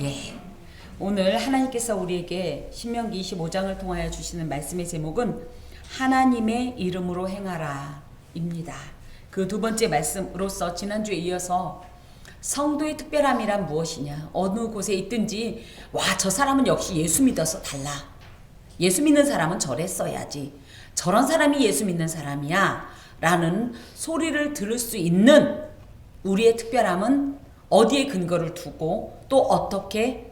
예. 오늘 하나님께서 우리에게 신명기 25장을 통하여 주시는 말씀의 제목은 하나님의 이름으로 행하라 입니다. 그 두 번째 말씀으로서 지난주에 이어서 성도의 특별함이란 무엇이냐, 어느 곳에 있든지 와, 저 사람은 역시 예수 믿어서 달라, 예수 믿는 사람은 저랬어야지, 저런 사람이 예수 믿는 사람이야 라는 소리를 들을 수 있는 우리의 특별함은 어디에 근거를 두고 또 어떻게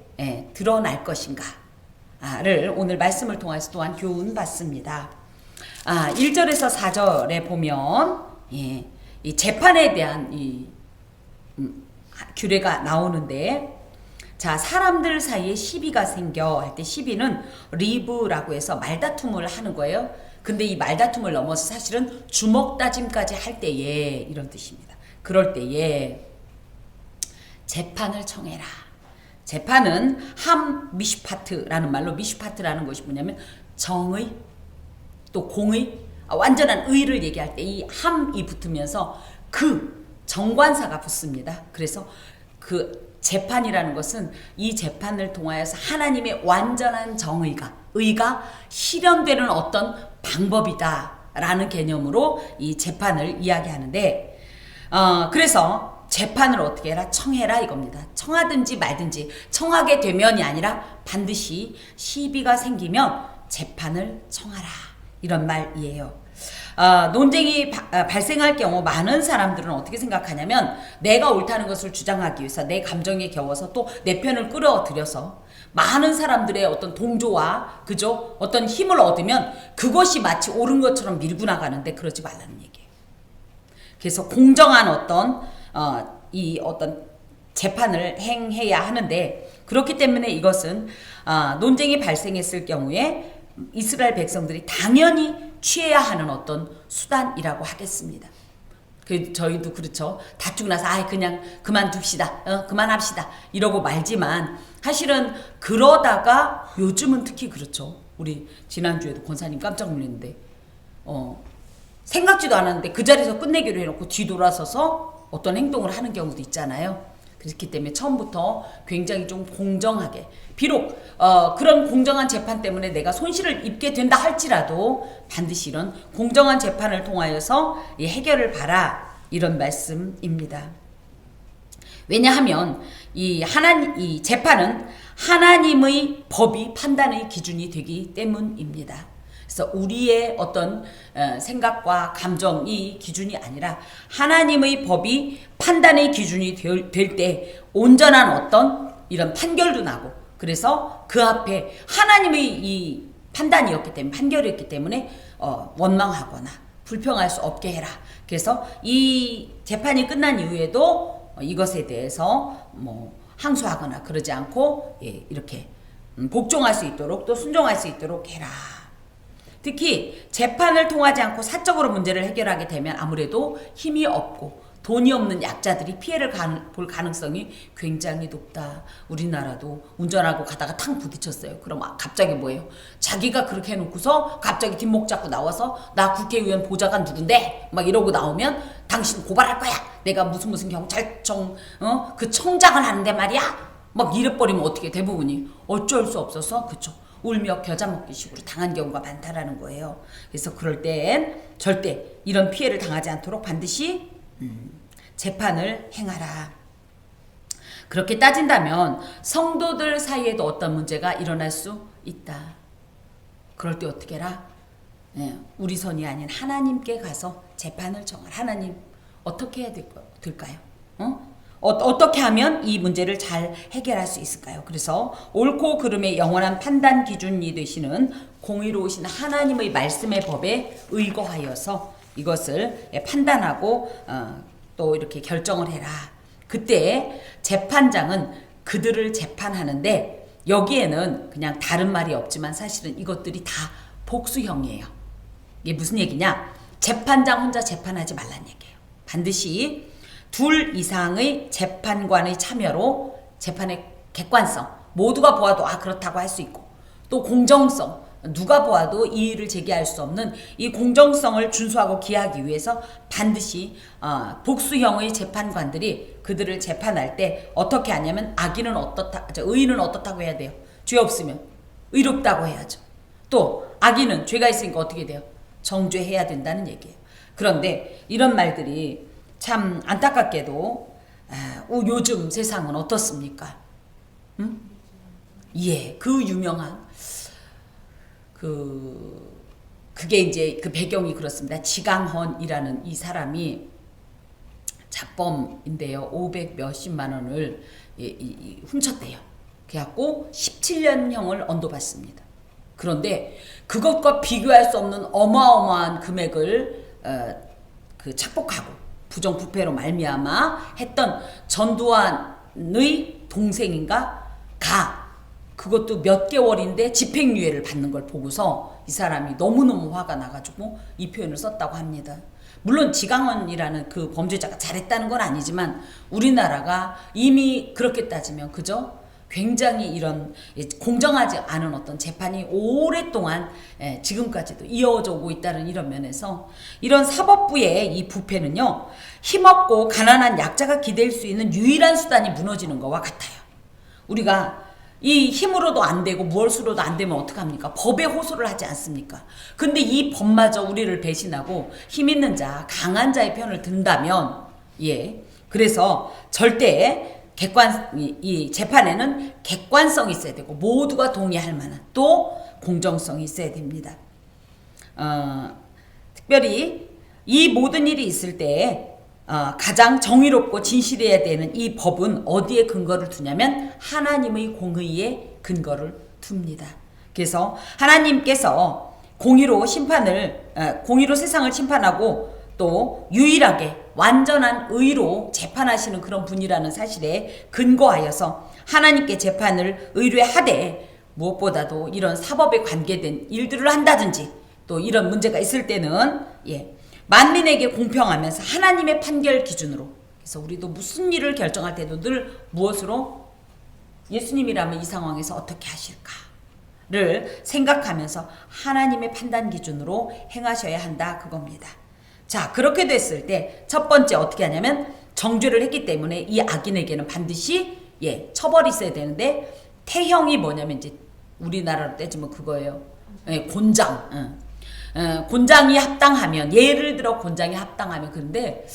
드러날 것인가를 오늘 말씀을 통해서 또한 교훈 받습니다. 1절에서 4절에 보면 이 재판에 대한 규례가 나오는데, 자, 사람들 사이에 시비가 생겨 할 때 시비는 리브라고 해서 말다툼을 하는 거예요. 근데 이 말다툼을 넘어서 사실은 주먹 다짐까지 할 때에 이런 뜻입니다. 그럴 때에 재판을 청해라. 재판은 함 미슈파트라는 말로, 미슈파트라는 것이 뭐냐면 정의 또 공의, 완전한 의를 얘기할 때 이 함이 붙으면서 그 정관사가 붙습니다. 그래서 그 재판이라는 것은 이 재판을 통하여서 하나님의 완전한 정의가, 의가 실현되는 어떤 방법이다라는 개념으로 이 재판을 이야기하는데, 그래서 재판을 어떻게 해라? 청해라 이겁니다. 청하든지 말든지, 청하게 되면이 아니라 반드시 시비가 생기면 재판을 청하라, 이런 말이에요. 논쟁이 발생할 경우 많은 사람들은 어떻게 생각하냐면, 내가 옳다는 것을 주장하기 위해서 내 감정에 겨워서 또 내 편을 끌어들여서 많은 사람들의 어떤 동조와 그죠? 어떤 힘을 얻으면 그것이 마치 옳은 것처럼 밀고 나가는데, 그러지 말라는 얘기예요. 그래서 공정한 어떤 재판을 행해야 하는데, 그렇기 때문에 이것은 논쟁이 발생했을 경우에 이스라엘 백성들이 당연히 취해야 하는 어떤 수단이라고 하겠습니다. 저희도 그렇죠. 다투고 나서 그냥 그만둡시다, 그만합시다 이러고 말지만, 사실은 그러다가 요즘은 특히 그렇죠. 우리 지난주에도 권사님 깜짝 놀랐는데 생각지도 않았는데 그 자리에서 끝내기로 해놓고 뒤돌아서서 어떤 행동을 하는 경우도 있잖아요. 그렇기 때문에 처음부터 굉장히 좀 공정하게, 비록 그런 공정한 재판 때문에 내가 손실을 입게 된다 할지라도 반드시 이런 공정한 재판을 통하여서 해결을 봐라, 이런 말씀입니다. 왜냐하면 이 재판은 하나님의 법이 판단의 기준이 되기 때문입니다. 그래서 우리의 어떤 생각과 감정이 기준이 아니라 하나님의 법이 판단의 기준이 될 때 온전한 어떤 이런 판결도 나고, 그래서 그 앞에 하나님의 이 판단이었기 때문에, 판결이었기 때문에 원망하거나 불평할 수 없게 해라. 그래서 이 재판이 끝난 이후에도 이것에 대해서 항소하거나 그러지 않고 이렇게 복종할 수 있도록, 또 순종할 수 있도록 해라. 특히 재판을 통하지 않고 사적으로 문제를 해결하게 되면 아무래도 힘이 없고 돈이 없는 약자들이 피해를 볼 가능성이 굉장히 높다. 우리나라도 운전하고 가다가 탕 부딪혔어요. 그럼 갑자기 뭐예요? 자기가 그렇게 해놓고서 갑자기 뒷목 잡고 나와서 나 국회의원 보좌관 누군데? 막 이러고 나오면 당신 고발할 거야. 내가 무슨 경찰청 그 청장을 하는데 말이야. 막 이래버리면 어떻게, 대부분이 어쩔 수 없어서 그쵸, 울며 겨자 먹기 식으로 당한 경우가 많다라는 거예요. 그래서 그럴 땐 절대 이런 피해를 당하지 않도록 반드시 재판을 행하라. 그렇게 따진다면 성도들 사이에도 어떤 문제가 일어날 수 있다. 그럴 때 어떻게 해라? 우리 손이 아닌 하나님께 가서 재판을 정하라. 하나님, 어떻게 해야 될까요? 어떻게 하면 이 문제를 잘 해결할 수 있을까요? 그래서 옳고 그름의 영원한 판단 기준이 되시는 공의로우신 하나님의 말씀의 법에 의거하여서 이것을 판단하고 또 이렇게 결정을 해라. 그때 재판장은 그들을 재판하는데, 여기에는 그냥 다른 말이 없지만 사실은 이것들이 다 복수형이에요. 이게 무슨 얘기냐? 재판장 혼자 재판하지 말란 얘기예요. 반드시 둘 이상의 재판관의 참여로 재판의 객관성, 모두가 보아도 그렇다고 할 수 있고, 또 공정성, 누가 보아도 이의를 제기할 수 없는 이 공정성을 준수하고 기하기 위해서 반드시 복수형의 재판관들이 그들을 재판할 때 어떻게 하냐면 악인은 어떻다, 의인은 어떻다고 해야 돼요. 죄 없으면 의롭다고 해야죠. 또 악인은 죄가 있으니까 어떻게 돼요? 정죄해야 된다는 얘기예요. 그런데 이런 말들이 참 안타깝게도 요즘 세상은 어떻습니까? 응? 예, 그 유명한 그게 이제 그 배경이 그렇습니다. 지강헌이라는 이 사람이 잡범인데요. 500 몇십만 원을 훔쳤대요. 그래갖고 17년형을 언도받습니다. 그런데 그것과 비교할 수 없는 어마어마한 금액을 착복하고 부정부패로 말미암아 했던 전두환의 동생인가 그것도 몇 개월인데 집행유예를 받는 걸 보고서 이 사람이 너무너무 화가 나가지고 이 표현을 썼다고 합니다. 물론 지강헌이라는 그 범죄자가 잘했다는 건 아니지만 우리나라가 이미 그렇게 따지면 그죠? 굉장히 이런 공정하지 않은 어떤 재판이 오랫동안 지금까지도 이어져 오고 있다는 이런 면에서 이런 사법부의 이 부패는요, 힘없고 가난한 약자가 기댈 수 있는 유일한 수단이 무너지는 것과 같아요. 우리가 이 힘으로도 안 되고 무엇으로도 안 되면 어떡합니까? 법에 호소를 하지 않습니까? 근데 이 법마저 우리를 배신하고 힘 있는 자, 강한 자의 편을 든다면, 그래서 절대 이 재판에는 객관성이 있어야 되고 모두가 동의할 만한 또 공정성이 있어야 됩니다. 특별히 이 모든 일이 있을 때 가장 정의롭고 진실해야 되는 이 법은 어디에 근거를 두냐면 하나님의 공의에 근거를 둡니다. 그래서 하나님께서 공의로 세상을 심판하고 또 유일하게 완전한 의로 재판하시는 그런 분이라는 사실에 근거하여서 하나님께 재판을 의뢰하되 무엇보다도 이런 사법에 관계된 일들을 한다든지 또 이런 문제가 있을 때는 만민에게 공평하면서 하나님의 판결 기준으로, 그래서 우리도 무슨 일을 결정할 때도 늘 무엇으로 예수님이라면 이 상황에서 어떻게 하실까를 생각하면서 하나님의 판단 기준으로 행하셔야 한다 그겁니다. 자, 그렇게 됐을 때 첫 번째 어떻게 하냐면 정죄를 했기 때문에 이 악인에게는 반드시 처벌이 있어야 되는데 태형이 뭐냐면 이제 우리나라로 따지면 그거예요. 곤장. 곤장이 합당하면, 예를 들어 곤장이 합당하면, 근데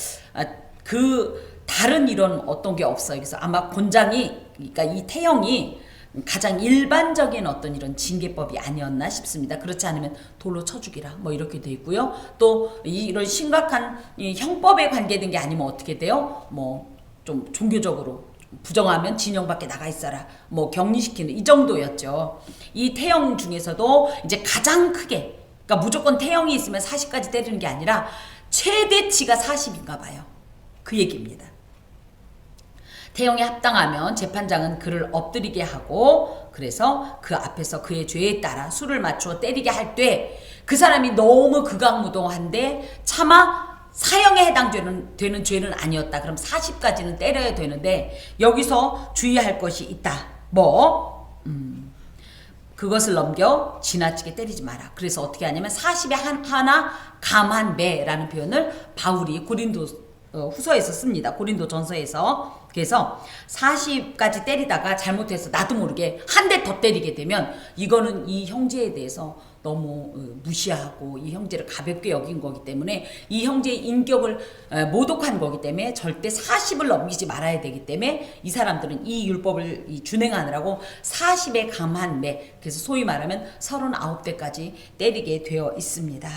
그 다른 이런 어떤 게 없어요. 그래서 아마 그러니까 이 태형이 가장 일반적인 어떤 이런 징계법이 아니었나 싶습니다. 그렇지 않으면 돌로 쳐 죽이라 뭐 이렇게 돼 있고요. 또 이런 심각한 이 형법에 관계된 게 아니면 어떻게 돼요? 뭐 좀 종교적으로 부정하면 진영 밖에 나가 있어라, 뭐 격리시키는 이 정도였죠. 이 태형 중에서도 이제 가장 크게, 그러니까 무조건 태형이 있으면 40까지 때리는 게 아니라 최대치가 40인가 봐요. 그 얘기입니다. 태형에 합당하면 재판장은 그를 엎드리게 하고, 그래서 그 앞에서 그의 죄에 따라 수를 맞추어 때리게 할 때 그 사람이 너무 극악무동한데 차마 사형에 해당되는 죄는 아니었다. 그럼 40까지는 때려야 되는데 여기서 주의할 것이 있다. 그것을 넘겨 지나치게 때리지 마라. 그래서 어떻게 하냐면 40에 하나 감한 매라는 표현을 바울이 고린도 후서에서 씁니다. 고린도 전서에서. 그래서 40까지 때리다가 잘못해서 나도 모르게 한 대 더 때리게 되면 이거는 이 형제에 대해서 너무 무시하고 이 형제를 가볍게 여긴 거기 때문에 이 형제의 인격을 모독한 거기 때문에 절대 40을 넘기지 말아야 되기 때문에 이 사람들은 이 율법을 준행하느라고 40에 감한 매, 그래서 소위 말하면 39대까지 때리게 되어 있습니다.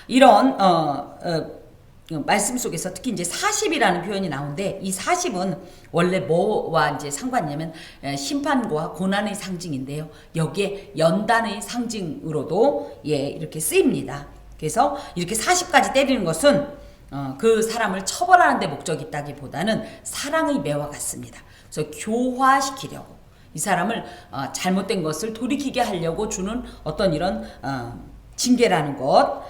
이런 말씀 속에서 특히 이제 40이라는 표현이 나오는데 이 40은 원래 뭐와 이제 상관이냐면 심판과 고난의 상징인데요. 여기에 연단의 상징으로도 이렇게 쓰입니다. 그래서 이렇게 40까지 때리는 것은 그 사람을 처벌하는 데 목적이 있다기보다는 사랑의 매와 같습니다. 그래서 교화시키려고 이 사람을 잘못된 것을 돌이키게 하려고 주는 어떤 이런 징계라는 것.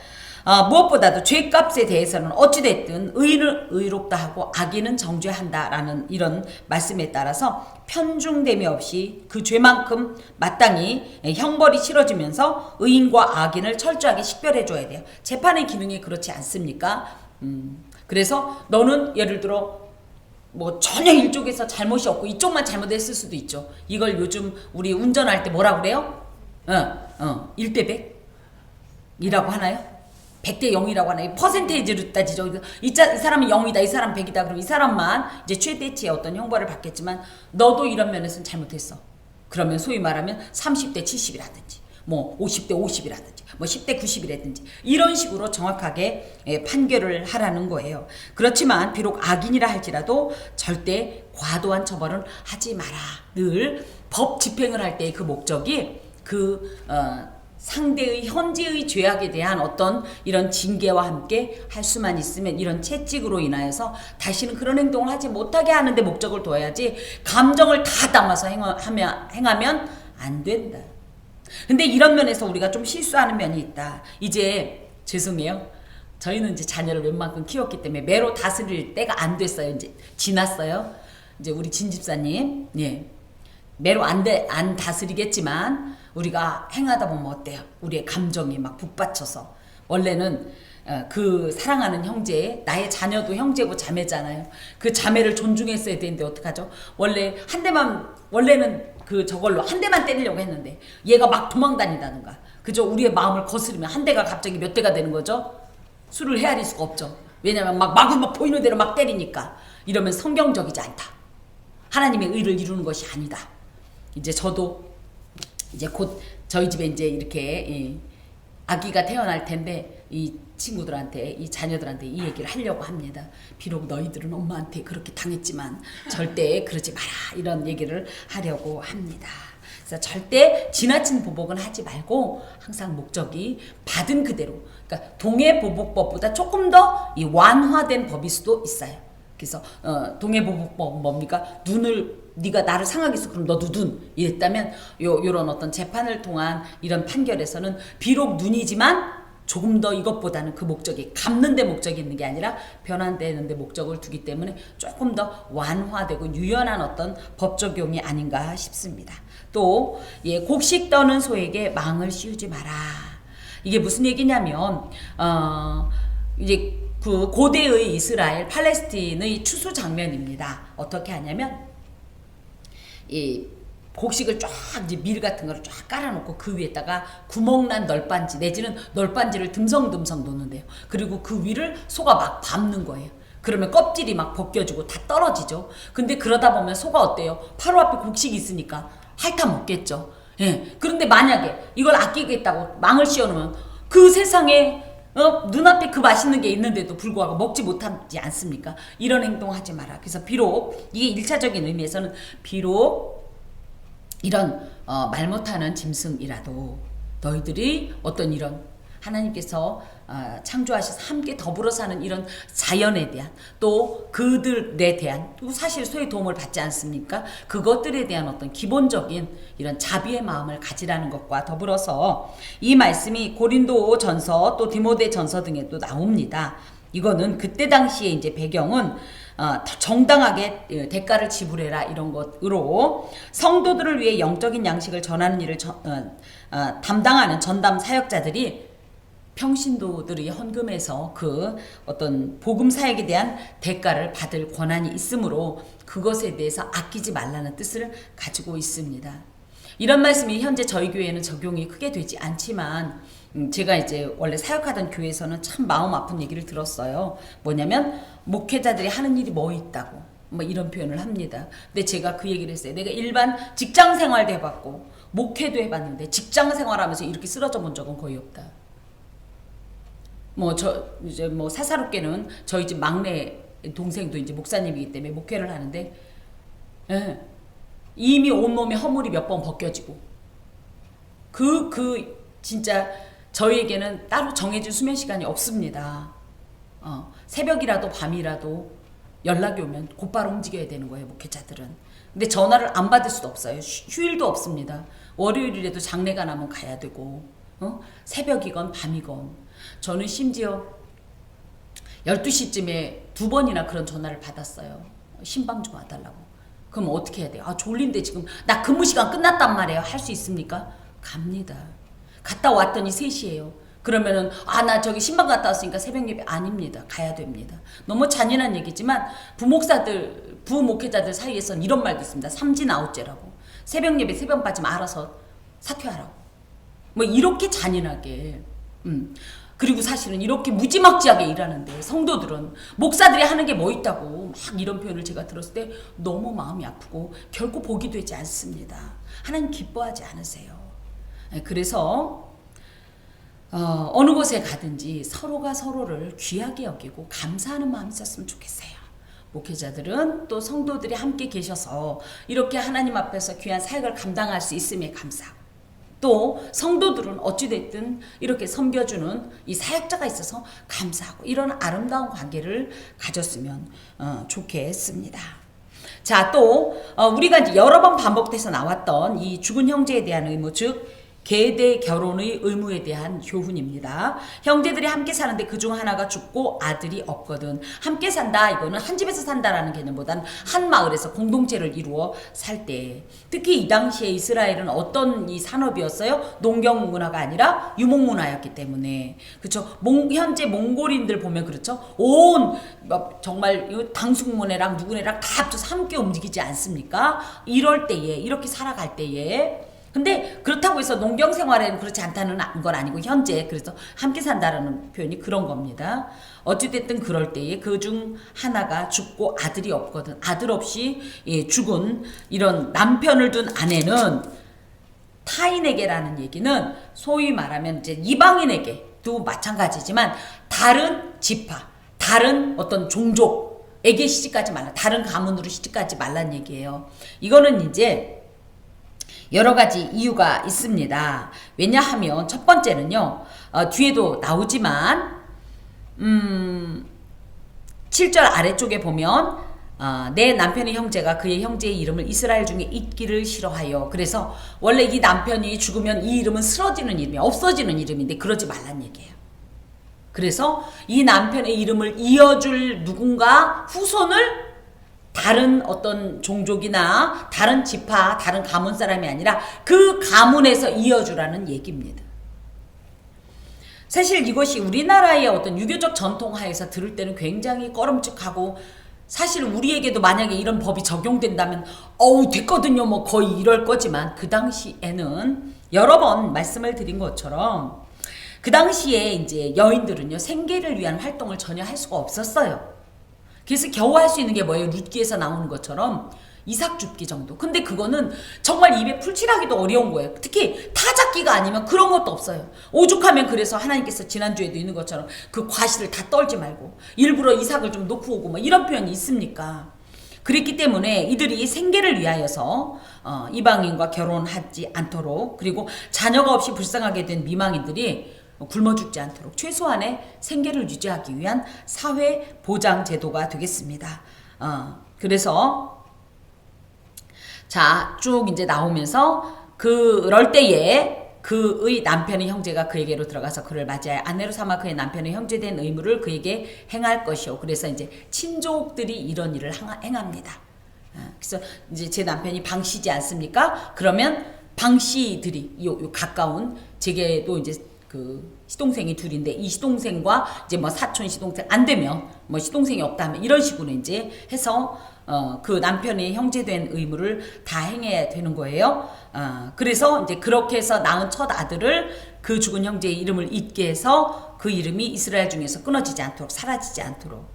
무엇보다도 죄값에 대해서는 어찌됐든 의인을 의롭다 하고 악인은 정죄한다라는 이런 말씀에 따라서 편중됨이 없이 그 죄만큼 마땅히 형벌이 치러지면서 의인과 악인을 철저하게 식별해줘야 돼요. 재판의 기능이 그렇지 않습니까? 그래서 너는 예를 들어 뭐 전혀 이쪽에서 잘못이 없고 이쪽만 잘못했을 수도 있죠. 이걸 요즘 우리 운전할 때 뭐라 그래요? 1대 100이라고 하나요? 100대 0이라고 하나요? 퍼센테이지로 따지죠. 이 사람은 0이다, 이 사람은 100이다. 그럼 이 사람만 이제 최대치의 어떤 형벌을 받겠지만 너도 이런 면에서는 잘못했어. 그러면 소위 말하면 30대 70이라든지 뭐 50대 50이라든지 뭐 10대 90이라든지 이런 식으로 정확하게 판결을 하라는 거예요. 그렇지만 비록 악인이라 할지라도 절대 과도한 처벌은 하지 마라. 늘 법 집행을 할 때의 그 목적이 상대의 현재의 죄악에 대한 어떤 이런 징계와 함께 할 수만 있으면 이런 채찍으로 인하여서 다시는 그런 행동을 하지 못하게 하는데 목적을 둬야지 감정을 다 담아서 행하면 안 된다. 근데 이런 면에서 우리가 좀 실수하는 면이 있다. 이제 죄송해요. 저희는 이제 자녀를 웬만큼 키웠기 때문에 매로 다스릴 때가 안 됐어요. 이제 지났어요. 이제 우리 진 집사님, 매로 안 다스리겠지만 우리가 행하다 보면 어때요? 우리의 감정이 막 북받쳐서 원래는 그 사랑하는 형제, 나의 자녀도 형제고 자매잖아요. 그 자매를 존중했어야 되는데 어떡하죠? 원래는 저걸로 한 대만 때리려고 했는데 얘가 막 도망다니다든가 그죠? 우리의 마음을 거스르면 한 대가 갑자기 몇 대가 되는 거죠? 수를 헤아릴 수가 없죠. 왜냐면 막 보이는 대로 막 때리니까. 이러면 성경적이지 않다. 하나님의 의를 이루는 것이 아니다. 이제 저도 이제 곧 저희 집에 이제 이렇게 아기가 태어날 텐데 이 친구들한테 이 자녀들한테 이 얘기를 하려고 합니다. 비록 너희들은 엄마한테 그렇게 당했지만 절대 그러지 마라 이런 얘기를 하려고 합니다. 그래서 절대 지나친 보복은 하지 말고 항상 목적이 받은 그대로 그러니까 동해보복법보다 조금 더 이 완화된 법일 수도 있어요. 그래서 동해보복법은 뭡니까? 네가 나를 상하게 했어. 그럼 너도 눈. 이랬다면 요런 어떤 재판을 통한 이런 판결에서는 비록 눈이지만 조금 더 이것보다는 그 목적이 갚는 데 목적이 있는 게 아니라 변환되는 데 목적을 두기 때문에 조금 더 완화되고 유연한 어떤 법 적용이 아닌가 싶습니다. 또 곡식 떠는 소에게 망을 씌우지 마라. 이게 무슨 얘기냐면 이제 그 고대의 이스라엘 팔레스틴의 추수 장면입니다. 어떻게 하냐면 이 곡식을 쫙 이제 밀 같은 거를 쫙 깔아놓고 그 위에다가 구멍난 널빤지 내지는 널빤지를 듬성듬성 놓는데요. 그리고 그 위를 소가 막 밟는 거예요. 그러면 껍질이 막 벗겨지고 다 떨어지죠. 근데 그러다 보면 소가 어때요? 바로 앞에 곡식이 있으니까 핥아 먹겠죠. 그런데 만약에 이걸 아끼겠다고 망을 씌워놓으면 그 세상에 눈앞에 그 맛있는 게 있는데도 불구하고 먹지 못하지 않습니까? 이런 행동 하지 마라. 그래서 비록 이게 1차적인 의미에서는 비록 이런 말 못하는 짐승이라도 너희들이 어떤 이런 하나님께서 창조하셔서 함께 더불어 사는 이런 자연에 대한 또 그들에 대한 사실 소의 도움을 받지 않습니까? 그것들에 대한 어떤 기본적인 이런 자비의 마음을 가지라는 것과 더불어서 이 말씀이 고린도 전서 또 디모데 전서 등에도 나옵니다. 이거는 그때 당시에 이제 배경은 정당하게 대가를 지불해라 이런 것으로 성도들을 위해 영적인 양식을 전하는 일을 담당하는 전담 사역자들이 평신도들의 헌금에서 그 어떤 복음 사역에 대한 대가를 받을 권한이 있으므로 그것에 대해서 아끼지 말라는 뜻을 가지고 있습니다. 이런 말씀이 현재 저희 교회에는 적용이 크게 되지 않지만 제가 이제 원래 사역하던 교회에서는 참 마음 아픈 얘기를 들었어요. 뭐냐면 목회자들이 하는 일이 뭐 있다고 뭐 이런 표현을 합니다. 근데 제가 그 얘기를 했어요. 내가 일반 직장 생활도 해봤고 목회도 해봤는데 직장 생활하면서 이렇게 쓰러져 본 적은 거의 없다. 이제 사사롭게는 저희 집 막내 동생도 이제 목사님이기 때문에 목회를 하는데, 이미 온몸에 허물이 몇 번 벗겨지고, 진짜 저희에게는 따로 정해진 수면 시간이 없습니다. 새벽이라도 밤이라도 연락이 오면 곧바로 움직여야 되는 거예요, 목회자들은. 근데 전화를 안 받을 수도 없어요. 휴일도 없습니다. 월요일이라도 장례가 나면 가야 되고, 새벽이건 밤이건. 저는 심지어 12시쯤에 2번이나 그런 전화를 받았어요. 신방 좀 와달라고. 그럼 어떻게 해야 돼요? 아, 졸린데 지금 나 근무 시간 끝났단 말이에요. 할 수 있습니까? 갑니다. 갔다 왔더니 3시예요. 그러면은 나 저기 신방 갔다 왔으니까 새벽 예배 아닙니다. 가야 됩니다. 너무 잔인한 얘기지만 부목회자들 사이에서는 이런 말도 있습니다. 삼진아웃제라고. 새벽 예배 새벽 빠지면 알아서 사퇴하라고. 뭐 이렇게 잔인하게. 그리고 사실은 이렇게 무지막지하게 일하는데 성도들은 목사들이 하는 게 뭐 있다고 막 이런 표현을 제가 들었을 때 너무 마음이 아프고 결코 복이 되지 않습니다. 하나님 기뻐하지 않으세요. 그래서 어느 곳에 가든지 서로가 서로를 귀하게 여기고 감사하는 마음이 있었으면 좋겠어요. 목회자들은 또 성도들이 함께 계셔서 이렇게 하나님 앞에서 귀한 사역을 감당할 수 있음에 감사하고, 또 성도들은 어찌됐든 이렇게 섬겨주는 이 사역자가 있어서 감사하고, 이런 아름다운 관계를 가졌으면 좋겠습니다. 자, 또 우리가 이제 여러 번 반복돼서 나왔던 이 죽은 형제에 대한 의무, 즉 계대 결혼의 의무에 대한 교훈입니다. 형제들이 함께 사는데 그중 하나가 죽고 아들이 없거든. 함께 산다, 이거는 한 집에서 산다라는 개념보다는 한 마을에서 공동체를 이루어 살 때, 특히 이 당시에 이스라엘은 어떤 이 산업이었어요? 농경 문화가 아니라 유목 문화였기 때문에, 그렇죠? 현재 몽골인들 보면 그렇죠? 온 정말 당숙모네랑 누구네랑 다 합쳐서 함께 움직이지 않습니까? 이럴 때에, 이렇게 살아갈 때에, 근데 그렇다고 해서 농경 생활에는 그렇지 않다는 건 아니고, 현재 그래서 함께 산다라는 표현이 그런 겁니다. 어찌됐든 그럴 때에 그중 하나가 죽고 아들이 없거든. 아들 없이 죽은 이런 남편을 둔 아내는 타인에게라는 얘기는 소위 말하면 이제 이방인에게도 마찬가지지만 다른 지파, 다른 어떤 종족에게 시집가지 말라, 다른 가문으로 시집가지 말란 얘기예요. 이거는 이제 여러 가지 이유가 있습니다. 왜냐하면 첫 번째는요, 뒤에도 나오지만 7절 아래쪽에 보면 내 남편의 형제가 그의 형제의 이름을 이스라엘 중에 잊기를 싫어하여. 그래서 원래 이 남편이 죽으면 이 이름은 쓰러지는 이름이야, 없어지는 이름인데 그러지 말란 얘기예요. 그래서 이 남편의 이름을 이어줄 누군가 후손을 다른 어떤 종족이나 다른 지파, 다른 가문 사람이 아니라 그 가문에서 이어주라는 얘기입니다. 사실 이것이 우리나라의 어떤 유교적 전통하에서 들을 때는 굉장히 꺼름직하고, 사실 우리에게도 만약에 이런 법이 적용된다면 됐거든요, 뭐 거의 이럴 거지만, 그 당시에는 여러 번 말씀을 드린 것처럼 그 당시에 이제 여인들은요, 생계를 위한 활동을 전혀 할 수가 없었어요. 그래서 겨우 할 수 있는 게 뭐예요? 룻기에서 나오는 것처럼 이삭 줍기 정도. 근데 그거는 정말 입에 풀칠하기도 어려운 거예요. 특히 타작기가 아니면 그런 것도 없어요. 오죽하면 그래서 하나님께서 지난주에도 있는 것처럼 그 과실을 다 떨지 말고 일부러 이삭을 좀 놓고 오고 뭐 이런 표현이 있습니까? 그랬기 때문에 이들이 생계를 위하여서 이방인과 결혼하지 않도록, 그리고 자녀가 없이 불쌍하게 된 미망인들이 굶어 죽지 않도록 최소한의 생계를 유지하기 위한 사회 보장 제도가 되겠습니다. 그래서 자, 쭉 이제 나오면서 그럴 때에 그의 남편의 형제가 그에게로 들어가서 그를 맞이하여 아내로 삼아 그의 남편의 형제된 의무를 그에게 행할 것이요. 그래서 이제 친족들이 이런 일을 행합니다. 그래서 이제 제 남편이 방씨지 않습니까? 그러면 방씨들이 요 가까운, 제게도 이제 그 시동생이 둘인데 이 시동생과 이제 뭐 사촌 시동생 안 되면 뭐 시동생이 없다면 이런 식으로 이제 해서 그 남편의 형제된 의무를 다 행해야 되는 거예요. 그래서 이제 그렇게 해서 낳은 첫 아들을 그 죽은 형제의 이름을 잊게 해서 그 이름이 이스라엘 중에서 끊어지지 않도록, 사라지지 않도록.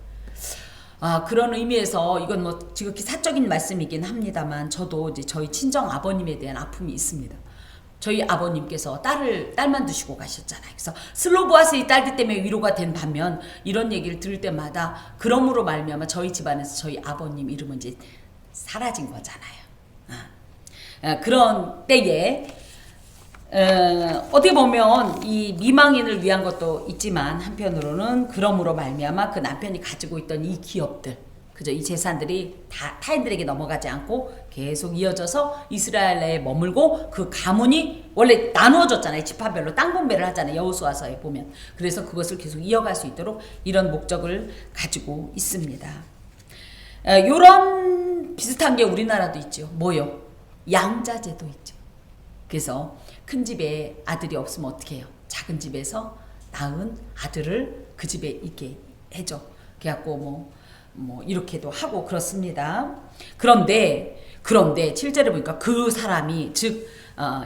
그런 의미에서 이건 뭐 지극히 사적인 말씀이긴 합니다만, 저도 이제 저희 친정 아버님에 대한 아픔이 있습니다. 저희 아버님께서 딸만 두시고 가셨잖아요. 그래서 슬로보아스의 딸들 때문에 위로가 된 반면, 이런 얘기를 들을 때마다 그러므로 말미암아 저희 집안에서 저희 아버님 이름은 이제 사라진 거잖아요. 그런 때에 어떻게 보면 이 미망인을 위한 것도 있지만, 한편으로는 그러므로 말미암아 그 남편이 가지고 있던 이 기업들, 그저 이 재산들이 다 타인들에게 넘어가지 않고 계속 이어져서 이스라엘 내에 머물고 그 가문이 원래 나누어졌잖아요. 지파별로 땅 분배를 하잖아요. 여호수아서에 보면. 그래서 그것을 계속 이어갈 수 있도록 이런 목적을 가지고 있습니다. 요런 비슷한 게 우리나라도 있죠. 뭐요? 양자제도 있죠. 그래서 큰 집에 아들이 없으면 어떻게 해요? 작은 집에서 낳은 아들을 그 집에 있게 해줘. 그래갖고 뭐 이렇게도 하고 그렇습니다. 그런데 7절에 보니까 그 사람이 즉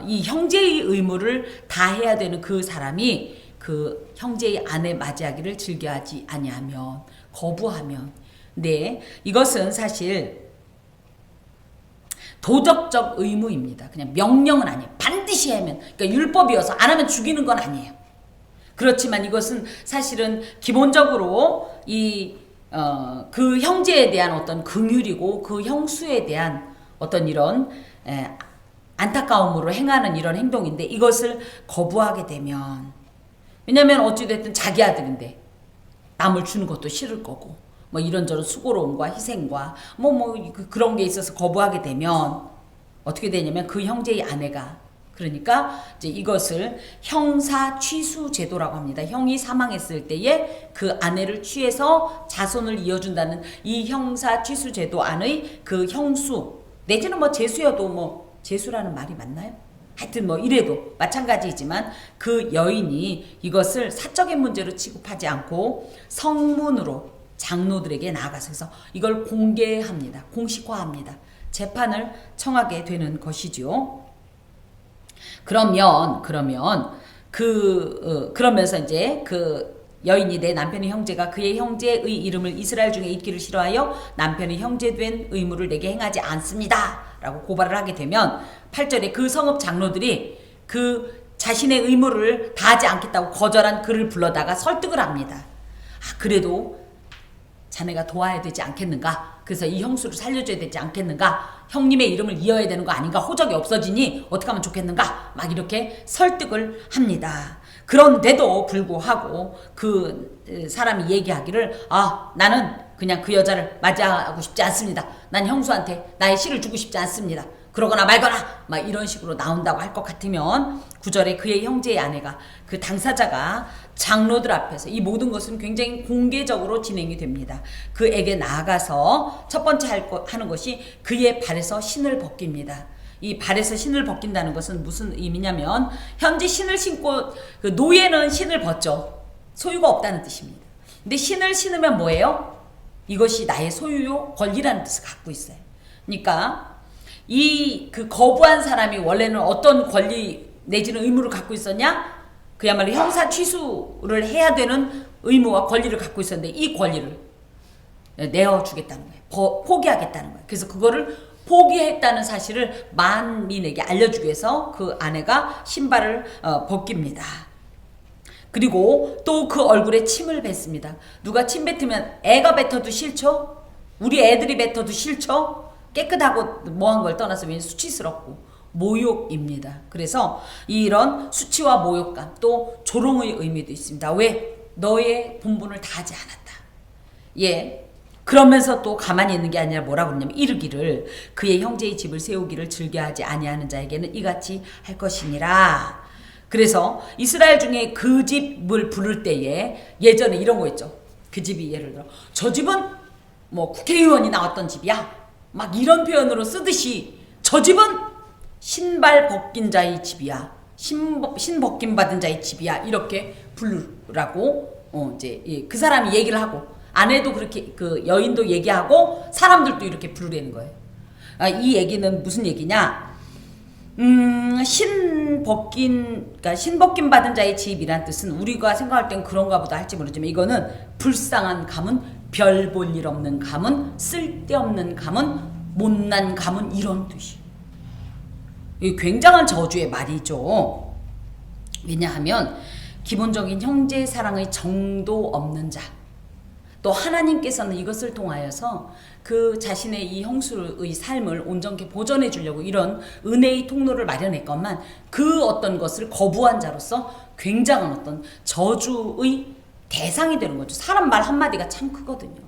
이 형제의 의무를 다해야 되는 그 사람이 그 형제의 아내 맞이하기를 즐겨하지 아니하면 거부하면 네 이것은 사실 도덕적 의무입니다. 그냥 명령은 아니에요. 반드시 하면 그러니까 율법이어서 안 하면 죽이는 건 아니에요. 그렇지만 이것은 사실은 기본적으로 그 형제에 대한 어떤 긍휼이고 그 형수에 대한 어떤 이런 안타까움으로 행하는 이런 행동인데 이것을 거부하게 되면 왜냐면 어찌됐든 자기 아들인데 남을 주는 것도 싫을 거고 뭐 이런저런 수고로움과 희생과 그런 게 있어서 거부하게 되면 어떻게 되냐면 그 형제의 아내가 그러니까 이제 이것을 형사 취수 제도라고 합니다. 형이 사망했을 때에 그 아내를 취해서 자손을 이어준다는 이 형사 취수 제도 안의 그 형수 내지는 뭐 제수여도 뭐 제수라는 말이 맞나요? 하여튼 뭐 이래도 마찬가지이지만 그 여인이 이것을 사적인 문제로 취급하지 않고 성문으로 장로들에게 나아가서 그래서 이걸 공개합니다. 공식화합니다. 재판을 청하게 되는 것이죠. 그러면서 이제 그 여인이 내 남편의 형제가 그의 형제의 이름을 이스라엘 중에 잊기를 싫어하여 남편의 형제된 의무를 내게 행하지 않습니다. 라고 고발을 하게 되면 8절에 그 성읍 장로들이 그 자신의 의무를 다하지 않겠다고 거절한 그를 불러다가 설득을 합니다. 그래도 자네가 도와야 되지 않겠는가? 그래서 이 형수를 살려줘야 되지 않겠는가? 형님의 이름을 이어야 되는 거 아닌가? 호적이 없어지니 어떻게 하면 좋겠는가? 막 이렇게 설득을 합니다. 그런데도 불구하고 그 사람이 얘기하기를 나는 그냥 그 여자를 맞이하고 싶지 않습니다. 난 형수한테 나의 씨를 주고 싶지 않습니다. 그러거나 말거나 막 이런 식으로 나온다고 할 것 같으면 9절에 그의 형제의 아내가 그 당사자가 장로들 앞에서 이 모든 것은 굉장히 공개적으로 진행이 됩니다. 그에게 나아가서 첫 번째 하는 것이 그의 발에서 신을 벗깁니다. 이 발에서 신을 벗긴다는 것은 무슨 의미냐면 현재 신을 신고 그 노예는 신을 벗죠. 소유가 없다는 뜻입니다. 근데 신을 신으면 뭐예요? 이것이 나의 소유요 권리라는 뜻을 갖고 있어요. 그러니까 그 거부한 사람이 원래는 어떤 권리 내지는 의무를 갖고 있었냐? 그야말로 형사 취수를 해야 되는 의무와 권리를 갖고 있었는데 이 권리를 내어주겠다는 거예요. 포기하겠다는 거예요. 그래서 그거를 포기했다는 사실을 만민에게 알려주기 위해서 그 아내가 신발을 벗깁니다. 그리고 또 그 얼굴에 침을 뱉습니다. 누가 침 뱉으면 애가 뱉어도 싫죠? 우리 애들이 뱉어도 싫죠? 깨끗하고 뭐한 걸 떠나서 왠지 수치스럽고 모욕입니다. 그래서 이런 수치와 모욕감 또 조롱의 의미도 있습니다. 왜? 너의 본분을 다하지 않았다. 예. 그러면서 또 가만히 있는 게 아니라 뭐라고 그러냐면 이르기를 그의 형제의 집을 세우기를 즐겨하지 아니하는 자에게는 이같이 할 것이니라. 그래서 이스라엘 중에 그 집을 부를 때에 예전에 이런 거 있죠. 그 집이 예를 들어 저 집은 뭐 국회의원이 나왔던 집이야. 막 이런 표현으로 쓰듯이 저 집은 신발 벗긴 자의 집이야. 신 벗김 받은 자의 집이야. 이렇게 부르라고 이제 그 사람이 얘기를 하고 아내도 그렇게 그 여인도 얘기하고 사람들도 이렇게 부르라는 거예요. 이 얘기는 무슨 얘기냐? 그러니까 신벗김 받은 자의 집이란 뜻은 우리가 생각할 땐 그런가 보다 할지 모르지만 이거는 불쌍한 가문, 별 볼 일 없는 가문, 쓸데없는 가문, 못난 가문 이런 뜻이. 이 굉장한 저주의 말이죠. 왜냐하면 기본적인 형제 사랑의 정도 없는 자. 또 하나님께서는 이것을 통하여서 그 자신의 이 형수의 삶을 온전히 보존해 주려고 이런 은혜의 통로를 마련했건만 그 어떤 것을 거부한 자로서 굉장한 어떤 저주의 대상이 되는 거죠. 사람 말 한마디가 참 크거든요.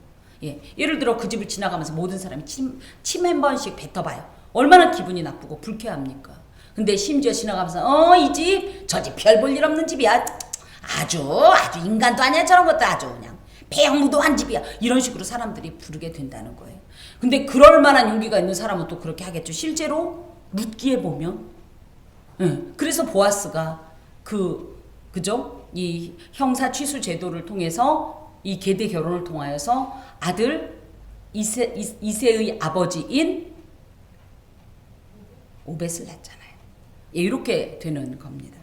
예, 예를 들어 그 집을 지나가면서 모든 사람이 침 한 번씩 뱉어봐요. 얼마나 기분이 나쁘고 불쾌합니까? 근데 심지어 지나가면서 이 집, 저 집 별 볼 일 없는 집이야. 아주 인간도 아니야. 저런 것도 아주 그냥 폐영무도한 집이야. 이런 식으로 사람들이 부르게 된다는 거예요. 근데 그럴 만한 용기가 있는 사람은 또 그렇게 하겠죠. 실제로 룻기에 보면 그래서 보아스가 그죠? 이 형사 취수 제도를 통해서 이 계대 결혼을 통하여서 아들 이세의 아버지인 오벳을 낳잖아요. 예, 이렇게 되는 겁니다.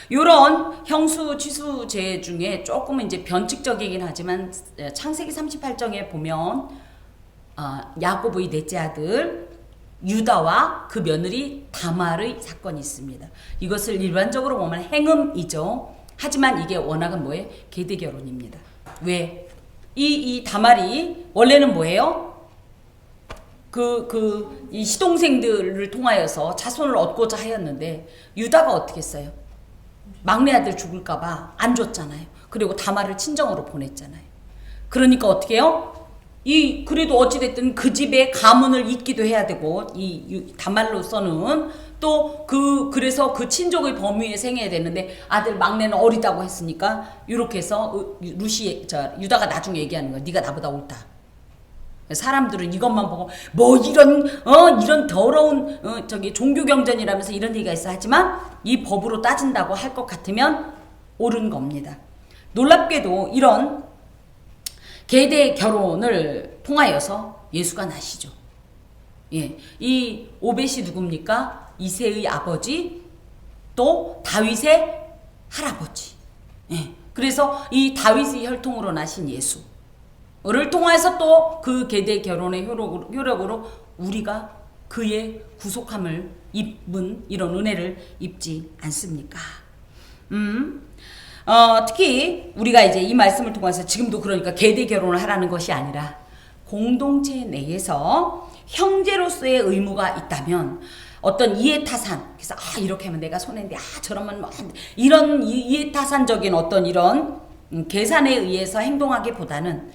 이런 형수 취수제 중에 조금은 이제 변칙적이긴 하지만 창세기 38장에 보면 야곱의 넷째 아들 유다와 그 며느리 다말의 사건이 있습니다. 이것을 일반적으로 보면 행음이죠. 하지만 이게 워낙은 뭐예요? 계대 결혼입니다. 왜? 이 다말이 원래는 뭐예요? 이 시동생들을 통하여서 자손을 얻고자 하였는데 유다가 어떻게 했어요? 막내 아들 죽을까봐 안 줬잖아요. 그리고 다말을 친정으로 보냈잖아요. 그러니까 어떻게 해요? 그래도 어찌됐든 그 집의 가문을 잇기도 해야 되고, 다말로서는 또 그래서 그 친족의 범위에 생해야 되는데, 아들 막내는 어리다고 했으니까, 이렇게 해서 유다가 나중에 얘기하는 거야. 네가 나보다 옳다. 사람들은 이것만 보고 뭐 이런 더러운 종교 경전이라면서 이런 얘기가 있어 하지만 이 법으로 따진다고 할 것 같으면 옳은 겁니다. 놀랍게도 이런 계대 결혼을 통하여서 예수가 나시죠. 예, 이 오벳이 누굽니까? 이새의 아버지 또 다윗의 할아버지. 예, 그래서 이 다윗의 혈통으로 나신 예수를 통해서 또 그 계대 결혼의 효력으로 우리가 그의 구속함을 입은 이런 은혜를 입지 않습니까? 특히 우리가 이제 이 말씀을 통해서 지금도 그러니까 계대 결혼을 하라는 것이 아니라 공동체 내에서 형제로서의 의무가 있다면 어떤 이해타산, 그래서 이렇게 하면 내가 손해인데 저러면 뭐 이런 이해타산적인 어떤 이런 계산에 의해서 행동하기보다는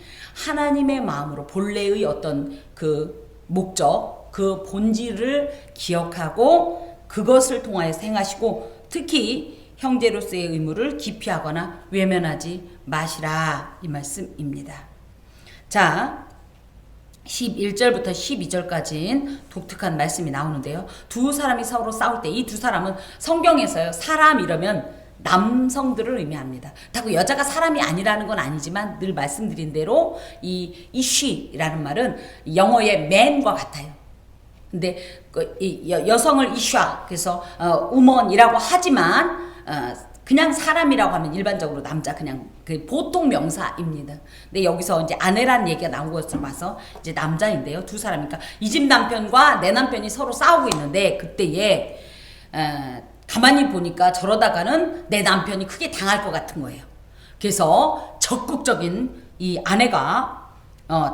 하나님의 마음으로 본래의 어떤 그 목적, 그 본질을 기억하고 그것을 통하여서 행하시고 특히 형제로서의 의무를 기피하거나 외면하지 마시라 이 말씀입니다. 자, 11절부터 12절까지는 독특한 말씀이 나오는데요. 두 사람이 서로 싸울 때 이 두 사람은 성경에서요. 사람 이러면 남성들을 의미합니다. 다그 여자가 사람이 아니라는 건 아니지만 늘 말씀드린 대로 이 she라는 말은 영어의 man과 같아요. 근데 여성을 isha 그래서 woman이라고 하지만 그냥 사람이라고 하면 일반적으로 남자 그냥 그 보통 명사입니다. 근데 여기서 이제 아내라는 얘기가 나온 것을 봐서 이제 남자인데요. 두 사람이니까 이 집 남편과 내 남편이 서로 싸우고 있는데 그때에 가만히 보니까 저러다가는 내 남편이 크게 당할 것 같은 거예요. 그래서 적극적인 이 아내가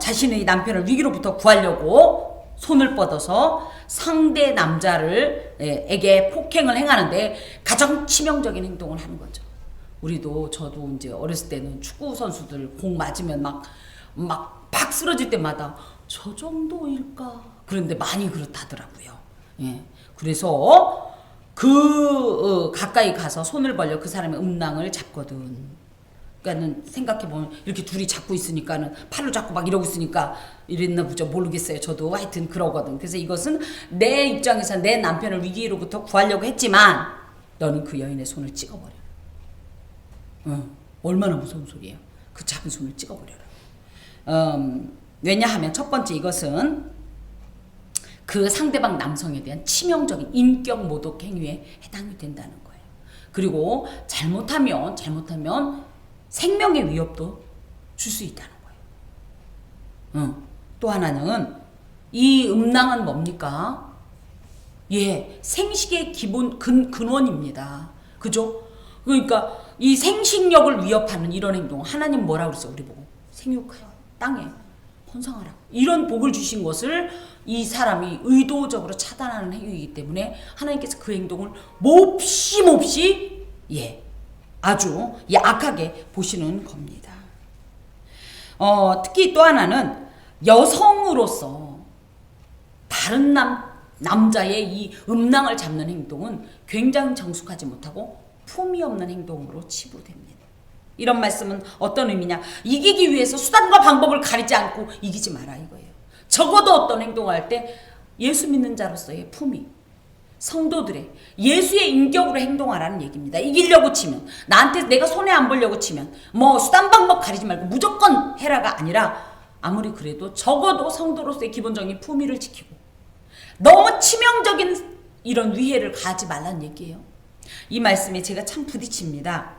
자신의 남편을 위기로부터 구하려고 손을 뻗어서 상대 남자에게 폭행을 행하는데 가장 치명적인 행동을 하는 거죠. 저도 이제 어렸을 때는 축구 선수들 공 맞으면 막 쓰러질 때마다 저 정도일까? 그런데 많이 그렇다더라고요. 예. 그래서 가까이 가서 손을 벌려 그 사람의 음낭을 잡거든. 그러니까는 생각해보면 이렇게 둘이 잡고 있으니까는 팔로 잡고 막 이러고 있으니까 이랬나 보죠. 모르겠어요. 저도 하여튼 그러거든. 그래서 이것은 내 입장에서 내 남편을 위기로부터 구하려고 했지만 너는 그 여인의 손을 찍어버려. 얼마나 무서운 소리예요. 그 잡은 손을 찍어버려라. 왜냐하면 첫 번째 이것은 그 상대방 남성에 대한 치명적인 인격 모독 행위에 해당이 된다는 거예요. 그리고 잘못하면 생명의 위협도 줄 수 있다는 거예요. 또 하나는 이 음낭은 뭡니까? 예, 생식의 기본 근원입니다. 그죠? 그러니까 이 생식력을 위협하는 이런 행동 하나님 뭐라고 그랬어요? 우리 보고 생육하여 땅에 번성하라. 이런 복을 주신 것을 이 사람이 의도적으로 차단하는 행위이기 때문에 하나님께서 그 행동을 몹시 아주 악하게 보시는 겁니다. 특히 또 하나는 여성으로서 다른 남자의 이 음낭을 잡는 행동은 굉장히 정숙하지 못하고 품위 없는 행동으로 치부됩니다. 이런 말씀은 어떤 의미냐? 이기기 위해서 수단과 방법을 가리지 않고 이기지 마라 이거예요. 적어도 어떤 행동을 할 때 예수 믿는 자로서의 품위, 성도들의 예수의 인격으로 행동하라는 얘기입니다. 이기려고 치면, 나한테 내가 손해 안 보려고 치면 뭐 수단 방법 가리지 말고 무조건 해라가 아니라 아무리 그래도 적어도 성도로서의 기본적인 품위를 지키고 너무 치명적인 이런 위해를 가하지 말라는 얘기예요. 이 말씀에 제가 참 부딪힙니다.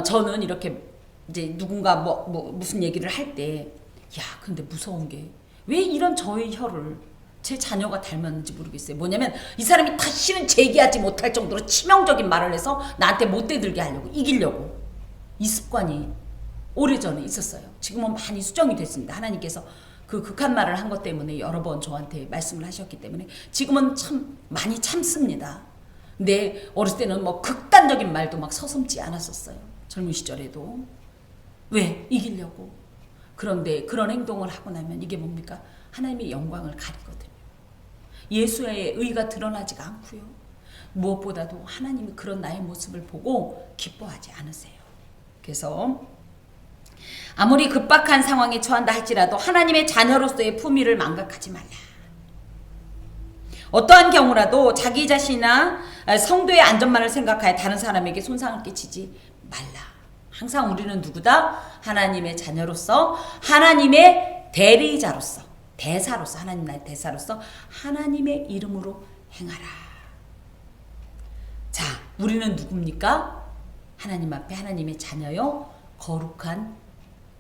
저는 이렇게 이제 누군가 무슨 얘기를 할 때, 야, 근데 무서운 게 왜 이런 저의 혀를 제 자녀가 닮았는지 모르겠어요. 뭐냐면 이 사람이 다시는 제기하지 못할 정도로 치명적인 말을 해서 나한테 못되들게 하려고, 이기려고. 이 습관이 오래전에 있었어요. 지금은 많이 수정이 됐습니다. 하나님께서 그 극한 말을 한 것 때문에 여러 번 저한테 말씀을 하셨기 때문에 지금은 참 많이 참습니다. 근데 어렸을 때는 뭐 극단적인 말도 막 서슴지 않았었어요. 젊은 시절에도. 왜? 이기려고. 그런데 그런 행동을 하고 나면 이게 뭡니까? 하나님의 영광을 가리거든요. 예수의 의가 드러나지가 않고요. 무엇보다도 하나님이 그런 나의 모습을 보고 기뻐하지 않으세요. 그래서 아무리 급박한 상황에 처한다 할지라도 하나님의 자녀로서의 품위를 망각하지 말라. 어떠한 경우라도 자기 자신이나 성도의 안전만을 생각하여 다른 사람에게 손상을 끼치지 말라. 항상 우리는 누구다? 하나님의 자녀로서, 하나님의 대리자로서, 대사로서, 하나님 나의 대사로서 하나님의 이름으로 행하라. 자, 우리는 누굽니까? 하나님 앞에 하나님의 자녀요, 거룩한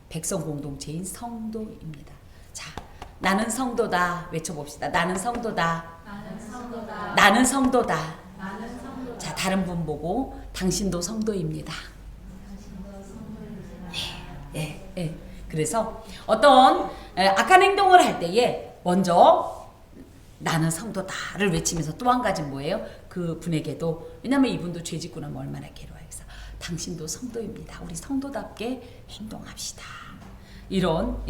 백성 공동체인 성도입니다. 자, 나는 성도다 외쳐봅시다. 나는 성도다. 나는 성도다. 나는 성도다. 나는 성도다. 자, 다른 분 보고 당신도 성도입니다. 예. 그래서 어떤 악한 행동을 할 때에 먼저 나는 성도다를 외치면서 또 한 가지 뭐예요? 그 분에게도, 왜냐면 이분도 죄 짓고 나면 얼마나 괴로워요. 그래서 당신도 성도입니다. 우리 성도답게 행동합시다. 이런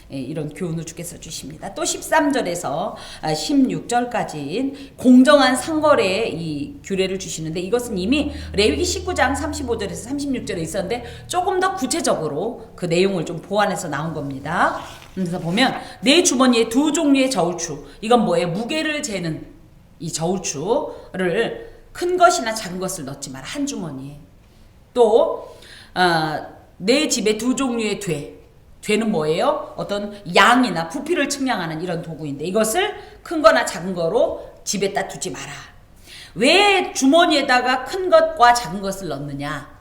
이런 교훈을 주께서 주십니다. 또 13절에서 16절까지 공정한 상거래의 이 규례를 주시는데, 이것은 이미 레위기 19장 35절에서 36절에 있었는데 조금 더 구체적으로 그 내용을 좀 보완해서 나온 겁니다. 그래서 보면 내 주머니에 두 종류의 저울추, 이건 뭐예요? 무게를 재는 이 저울추를 큰 것이나 작은 것을 넣지 마라. 한 주머니에. 또 내 집에 두 종류의 되는 뭐예요? 어떤 양이나 부피를 측량하는 이런 도구인데 이것을 큰 거나 작은 거로 집에다 두지 마라. 왜 주머니에다가 큰 것과 작은 것을 넣느냐?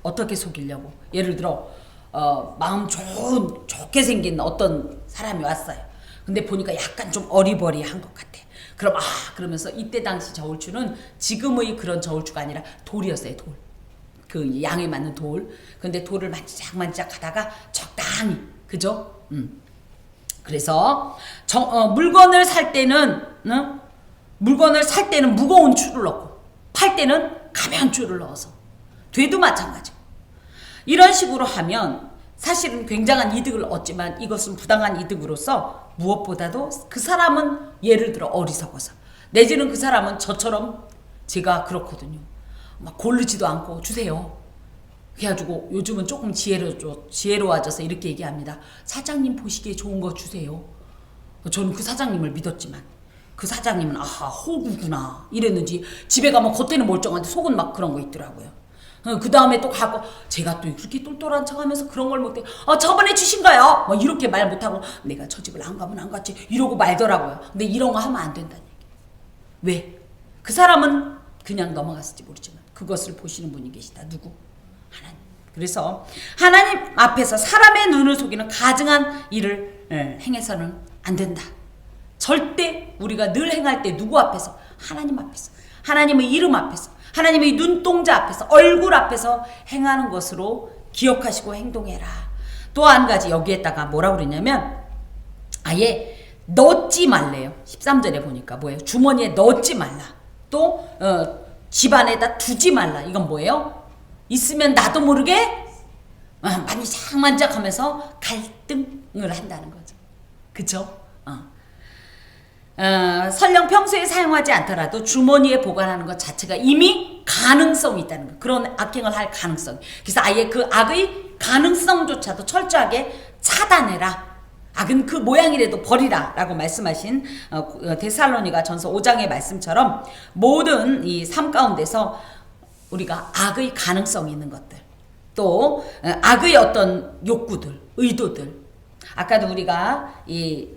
어떻게 속이려고? 예를 들어 마음 좋게 생긴 어떤 사람이 왔어요. 근데 보니까 약간 좀 어리버리한 것 같아. 그럼 그러면서 이때 당시 저울추는 지금의 그런 저울추가 아니라 돌이었어요. 돌. 그 양에 맞는 돌. 근데 돌을 만지작 하다가 적당히, 그죠? 그래서 물건을 살 때는 무거운 추를 넣고 팔 때는 가벼운 추를 넣어서, 되도 마찬가지고. 이런 식으로 하면 사실은 굉장한 이득을 얻지만 이것은 부당한 이득으로서 무엇보다도 그 사람은 예를 들어 어리석어서, 내지는 그 사람은 저처럼 제가 그렇거든요. 막 고르지도 않고 주세요. 그래가지고 요즘은 조금 지혜로워져서 이렇게 얘기합니다. 사장님 보시기에 좋은 거 주세요. 저는 그 사장님을 믿었지만 그 사장님은 호구구나 이랬는지 집에 가면 겉에는 멀쩡한데 속은 막 그런 거 있더라고요. 그 다음에 또 가고 제가 또 그렇게 똘똘한 척하면서 그런 걸 못해. 저번에 주신 거요. 뭐 이렇게 말 못하고 내가 저 집을 안 가면 안 갔지 이러고 말더라고요. 근데 이런 거 하면 안 된다는 얘기. 왜? 그 사람은 그냥 넘어갔을지 모르지만 그것을 보시는 분이 계시다. 누구? 하나님. 그래서 하나님 앞에서 사람의 눈을 속이는 가증한 일을 행해서는 안 된다. 절대 우리가 늘 행할 때 누구 앞에서? 하나님 앞에서, 하나님의 이름 앞에서, 하나님의 눈동자 앞에서, 얼굴 앞에서 행하는 것으로 기억하시고 행동해라. 또 한 가지 여기에다가 뭐라고 그러냐면 아예 넣지 말래요. 13절에 보니까 뭐예요? 주머니에 넣지 말라. 또 집안에다 두지 말라. 이건 뭐예요? 있으면 나도 모르게 만지작만지작하면서 갈등을 한다는 거죠. 그쵸? 설령 평소에 사용하지 않더라도 주머니에 보관하는 것 자체가 이미 가능성이 있다는 거. 그런 악행을 할 가능성. 그래서 아예 그 악의 가능성조차도 철저하게 차단해라. 악은 그 모양이라도 버리라 라고 말씀하신 데살로니가 전서 5장의 말씀처럼 모든 이 삶 가운데서 우리가 악의 가능성이 있는 것들, 또 악의 어떤 욕구들, 의도들, 아까도 우리가 이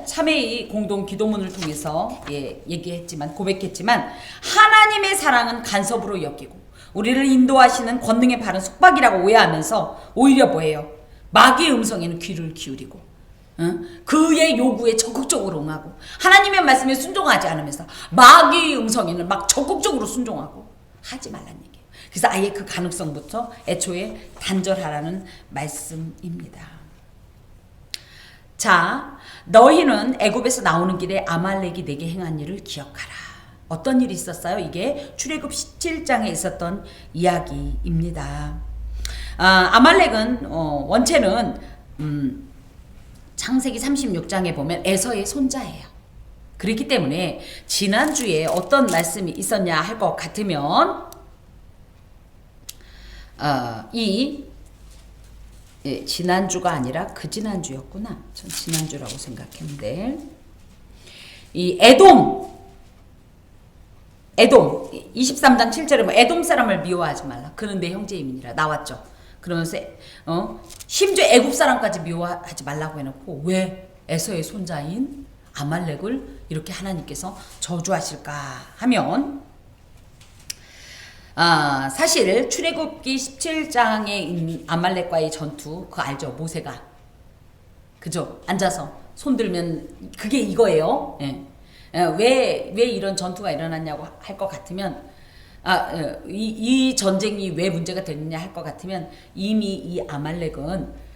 참회의 공동 기도문을 통해서 얘기했지만, 고백했지만, 하나님의 사랑은 간섭으로 여기고 우리를 인도하시는 권능의 발은 속박이라고 오해하면서 오히려 뭐예요? 마귀의 음성에는 귀를 기울이고 그의 요구에 적극적으로 응하고 하나님의 말씀에 순종하지 않으면서 마귀의 음성에는 막 적극적으로 순종하고 하지 말란 얘기예요. 그래서 아예 그 가능성부터 애초에 단절하라는 말씀입니다. 자, 너희는 애굽에서 나오는 길에 아말렉이 내게 행한 일을 기억하라. 어떤 일이 있었어요? 이게 출애굽 17장에 있었던 이야기입니다. 아말렉은 원체는 창세기 36장에 보면 에서의 손자예요. 그렇기 때문에 지난주에 어떤 말씀이 있었냐 할 것 같으면 지난주가 아니라 그 지난주였구나. 전 지난주라고 생각했는데 이 에돔 23장 7절에 뭐 에돔 사람을 미워하지 말라. 그는 내 형제임이니라 나왔죠. 그러면서 심지어 애굽 사람까지 미워하지 말라고 해놓고 왜 에서의 손자인 아말렉을 이렇게 하나님께서 저주하실까 하면 사실 출애굽기 17장에 있는 아말렉과의 전투 그거 알죠? 모세가 그죠? 앉아서 손 들면 그게 이거예요. 왜 이런 전투가 일어났냐고 할 것 같으면 이 전쟁이 왜 문제가 됐느냐 할 것 같으면 이미 이 아말렉은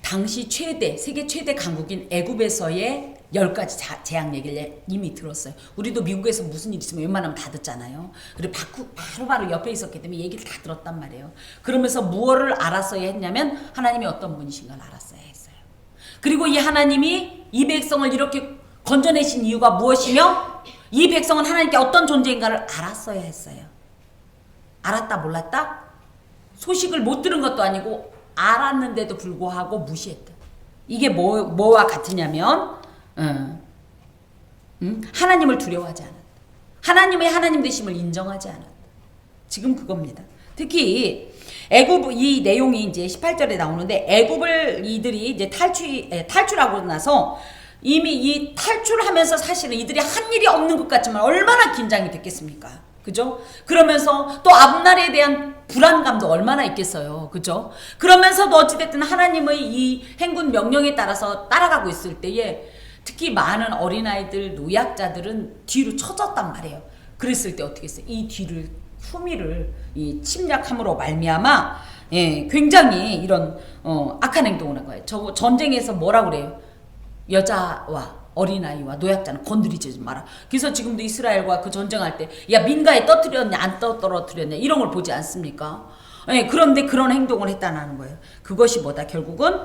당시 세계 최대 강국인 애굽에서의 10가지 재앙 얘기를 이미 들었어요. 우리도 미국에서 무슨 일 있으면 웬만하면 다 듣잖아요. 그리고 바로 옆에 있었기 때문에 얘기를 다 들었단 말이에요. 그러면서 무엇을 알았어야 했냐면 하나님이 어떤 분이신가를 알았어야 했어요. 그리고 이 하나님이 이 백성을 이렇게 건져내신 이유가 무엇이며 이 백성은 하나님께 어떤 존재인가를 알았어야 했어요. 알았다 몰랐다? 소식을 못 들은 것도 아니고 알았는데도 불구하고 무시했다. 이게 뭐와 같으냐면 하나님을 두려워하지 않았다. 하나님의 하나님 되심을 인정하지 않았다. 지금 그겁니다. 특히 애굽 이 내용이 이제 18절에 나오는데 애굽을 이들이 이제 탈출하고 나서 이미 이 탈출하면서 사실은 이들이 한 일이 없는 것 같지만 얼마나 긴장이 됐겠습니까? 그죠? 그러면서 또 앞날에 대한 불안감도 얼마나 있겠어요. 그죠? 그러면서도 어찌됐든 하나님의 이 행군 명령에 따라서 따라가고 있을 때에 특히 많은 어린아이들, 노약자들은 뒤로 쳐졌단 말이에요. 그랬을 때 어떻게 했어요? 이 뒤를 후미를 이 침략함으로 말미암아 굉장히 이런 악한 행동을 한 거예요. 저 전쟁에서 뭐라 그래요? 여자와 어린아이와 노약자는 건드리지 마라. 그래서 지금도 이스라엘과 그 전쟁할 때 야 민가에 떨어뜨렸냐 안 떨어뜨렸냐 이런 걸 보지 않습니까? 그런데 그런 행동을 했다는 거예요. 그것이 뭐다? 결국은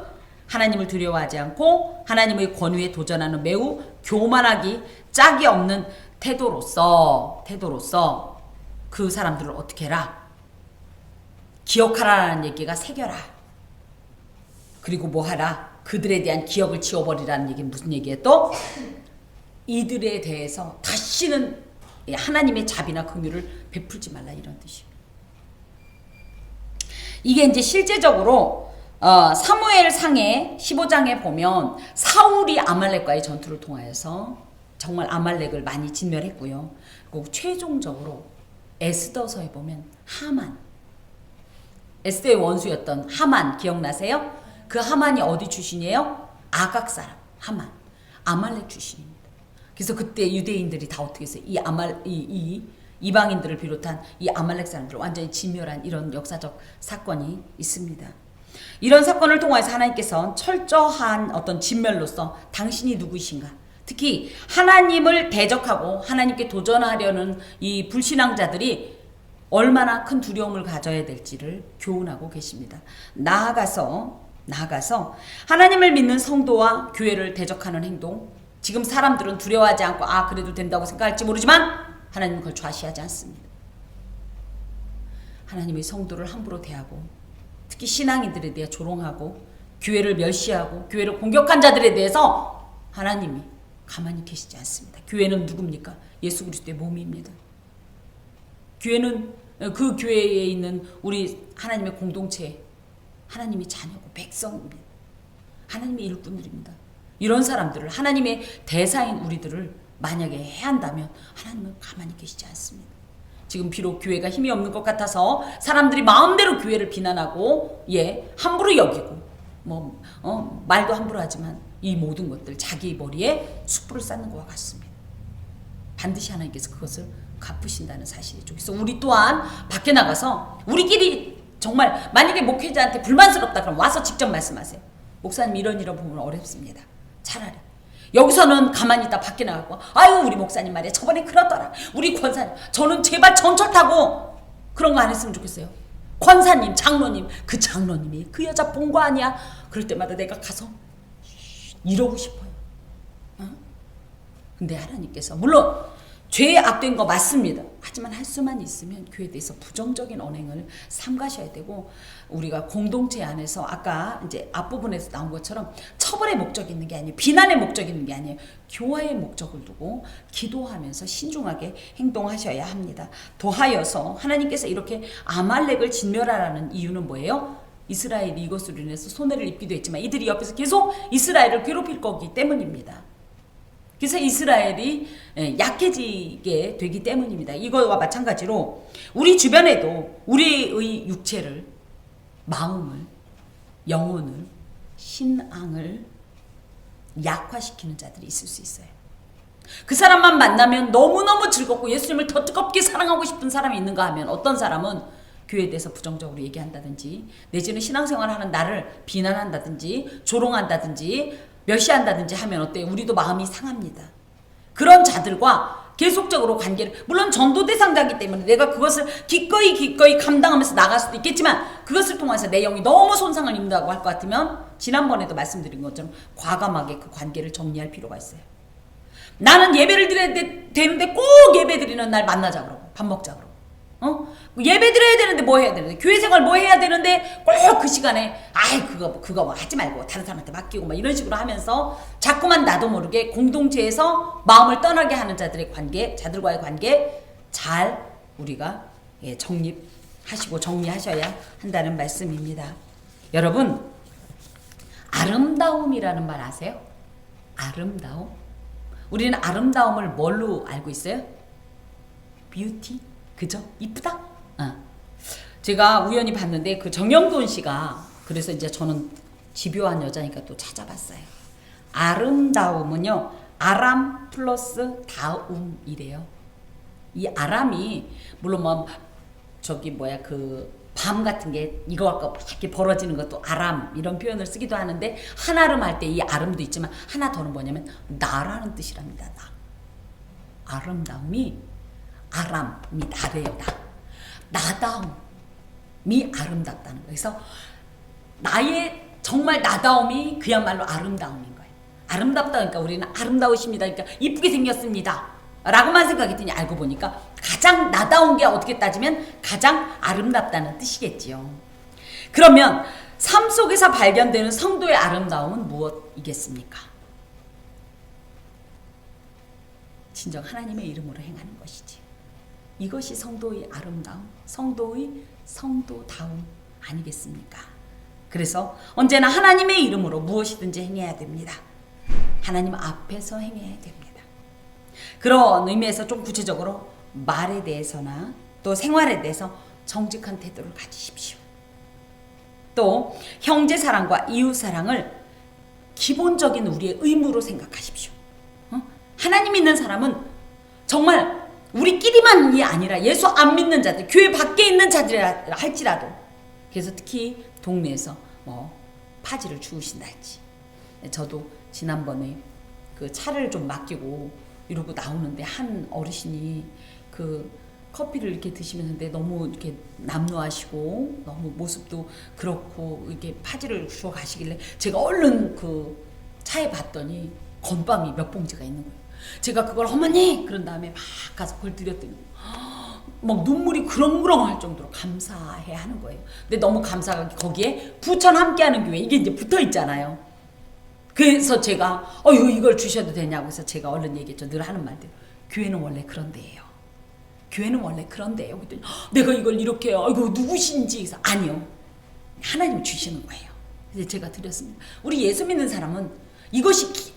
하나님을 두려워하지 않고 하나님의 권위에 도전하는 매우 교만하기 짝이 없는 태도로서 그 사람들을 어떻게 해라? 기억하라는 얘기가 새겨라. 그리고 뭐 하라? 그들에 대한 기억을 지워버리라는 얘기는 무슨 얘기예요? 또 이들에 대해서 다시는 하나님의 자비나 긍휼을 베풀지 말라 이런 뜻이에요. 이게 이제 실제적으로 사무엘 상해 15장에 보면 사울이 아말렉과의 전투를 통하여서 정말 아말렉을 많이 진멸했고요. 그리고 최종적으로 에스더서에 보면 하만, 에스더의 원수였던 하만 기억나세요? 그 하만이 어디 출신이에요? 아각 사람 하만, 아말렉 출신입니다. 그래서 그때 유대인들이 다 어떻게 했어요? 이 이방인들을 비롯한 이 아말렉 사람들을 완전히 진멸한 이런 역사적 사건이 있습니다. 이런 사건을 통해서 하나님께서 철저한 어떤 진멸로서 당신이 누구이신가? 특히 하나님을 대적하고 하나님께 도전하려는 이 불신앙자들이 얼마나 큰 두려움을 가져야 될지를 교훈하고 계십니다. 나아가서 하나님을 믿는 성도와 교회를 대적하는 행동, 지금 사람들은 두려워하지 않고 그래도 된다고 생각할지 모르지만 하나님은 그걸 좌시하지 않습니다. 하나님의 성도를 함부로 대하고 특히 신앙인들에 대해 조롱하고 교회를 멸시하고 교회를 공격한 자들에 대해서 하나님이 가만히 계시지 않습니다. 교회는 누굽니까? 예수 그리스도의 몸입니다. 교회는 그 교회에 있는 우리 하나님의 공동체, 하나님의 자녀고 백성입니다. 하나님의 일꾼들입니다. 이런 사람들을, 하나님의 대사인 우리들을 만약에 해한다면 하나님은 가만히 계시지 않습니다. 지금 비록 교회가 힘이 없는 것 같아서 사람들이 마음대로 교회를 비난하고 함부로 여기고 말도 함부로 하지만 이 모든 것들 자기 머리에 숯불을 쌓는 것과 같습니다. 반드시 하나님께서 그것을 갚으신다는 사실이죠. 그래서 우리 또한 밖에 나가서 우리끼리 정말 만약에 목회자한테 불만스럽다 그럼 와서 직접 말씀하세요. 목사님 이런 부분 어렵습니다. 차라리 여기서는 가만히 있다 밖에 나가고 우리 목사님 말이야 저번에 그러더라 우리 권사님 저는 제발 전철 타고 그런 거 안 했으면 좋겠어요. 권사님 장로님 그 장로님이 그 여자 본 거 아니야. 그럴 때마다 내가 가서 이러고 싶어요. 근데 하나님께서 물론 죄에 악된 거 맞습니다. 하지만 할 수만 있으면 교회에 대해서 부정적인 언행을 삼가셔야 되고 우리가 공동체 안에서 아까 이제 앞부분에서 나온 것처럼 처벌의 목적이 있는 게 아니에요. 비난의 목적이 있는 게 아니에요. 교화의 목적을 두고 기도하면서 신중하게 행동하셔야 합니다. 더하여서 하나님께서 이렇게 아말렉을 진멸하라는 이유는 뭐예요? 이스라엘이 이것으로 인해서 손해를 입기도 했지만 이들이 옆에서 계속 이스라엘을 괴롭힐 거기 때문입니다. 그래서 이스라엘이 약해지게 되기 때문입니다. 이거와 마찬가지로 우리 주변에도 우리의 육체를, 마음을, 영혼을, 신앙을 약화시키는 자들이 있을 수 있어요. 그 사람만 만나면 너무너무 즐겁고 예수님을 더 뜨겁게 사랑하고 싶은 사람이 있는가 하면 어떤 사람은 교회에 대해서 부정적으로 얘기한다든지 내지는 신앙생활을 하는 나를 비난한다든지 조롱한다든지 멸시한다든지 하면 어때요? 우리도 마음이 상합니다. 그런 자들과 계속적으로 관계를, 물론 전도 대상자이기 때문에 내가 그것을 기꺼이 감당하면서 나갈 수도 있겠지만 그것을 통해서 내 영이 너무 손상을 입는다고 할 것 같으면 지난번에도 말씀드린 것처럼 과감하게 그 관계를 정리할 필요가 있어야 나는 예배를 드려야 되는데 꼭 예배 드리는 날 만나자 그러고 밥 먹자 그러고 예배 드려야 되는데 뭐 해야 되는데 교회 생활 뭐 해야 되는데 꼭 그 시간에 그거 뭐 하지 말고 다른 사람한테 맡기고 막 이런 식으로 하면서 자꾸만 나도 모르게 공동체에서 마음을 떠나게 하는 자들과의 관계 잘 우리가 정립하시고 정리하셔야 한다는 말씀입니다. 여러분 아름다움이라는 말 아세요? 아름다움? 우리는 아름다움을 뭘로 알고 있어요? 뷰티? 그죠? 이쁘다? 제가 우연히 봤는데 그 정영돈 씨가 그래서 이제 저는 집요한 여자니까 또 찾아봤어요. 아름다움은요 아람 플러스 다움이래요. 이 아람이 물론 그 밤 같은 게 이거 갖고 이렇게 벌어지는 것도 아람 이런 표현을 쓰기도 하는데 한아름 할 때 이 아름도 있지만 하나 더는 뭐냐면 나라는 뜻이랍니다. 나. 아름다움이 아람이 나래요. 나다움이 아름답다는 거예요. 그래서 나의 정말 나다움이 그야말로 아름다움인 거예요. 아름답다 그러니까 우리는 아름다우십니다. 그러니까 이쁘게 생겼습니다. 라고만 생각했더니 알고 보니까 가장 나다운 게 어떻게 따지면 가장 아름답다는 뜻이겠지요. 그러면 삶 속에서 발견되는 성도의 아름다움은 무엇이겠습니까? 진정 하나님의 이름으로 행하는 것이지. 이것이 성도의 아름다움, 성도의 성도다움 아니겠습니까? 그래서 언제나 하나님의 이름으로 무엇이든지 행해야 됩니다. 하나님 앞에서 행해야 됩니다. 그런 의미에서 좀 구체적으로 말에 대해서나 또 생활에 대해서 정직한 태도를 가지십시오. 또 형제 사랑과 이웃 사랑을 기본적인 우리의 의무로 생각하십시오. 하나님 믿는 사람은 정말 우리끼리만이 아니라 예수 안 믿는 자들, 교회 밖에 있는 자들이라 할지라도 그래서 특히 동네에서 파지를 주우신다 할지 저도 지난번에 그 차를 좀 맡기고 이러고 나오는데 한 어르신이 그 커피를 이렇게 드시면서 근데 너무 이렇게 남루하시고 너무 모습도 그렇고 이렇게 파지를 주워 가시길래 제가 얼른 그 차에 봤더니 건빵이 몇 봉지가 있는 거예요. 제가 그걸 어머니 그런 다음에 막 가서 그걸 드렸더니 막 눈물이 그렁그렁할 정도로 감사해 하는 거예요. 근데 너무 감사하게 거기에 부천 함께하는 교회 이게 이제 붙어 있잖아요. 그래서 제가 이걸 주셔도 되냐고 해서 제가 얼른 얘기했죠. 늘 하는 말대로 교회는 원래 그런 데예요. 교회는 원래 그런 데예요. 그랬더니 내가 이걸 이렇게 아이고 누구신지 해서 아니요. 하나님 주시는 거예요. 그래서 제가 드렸습니다. 우리 예수 믿는 사람은 이것이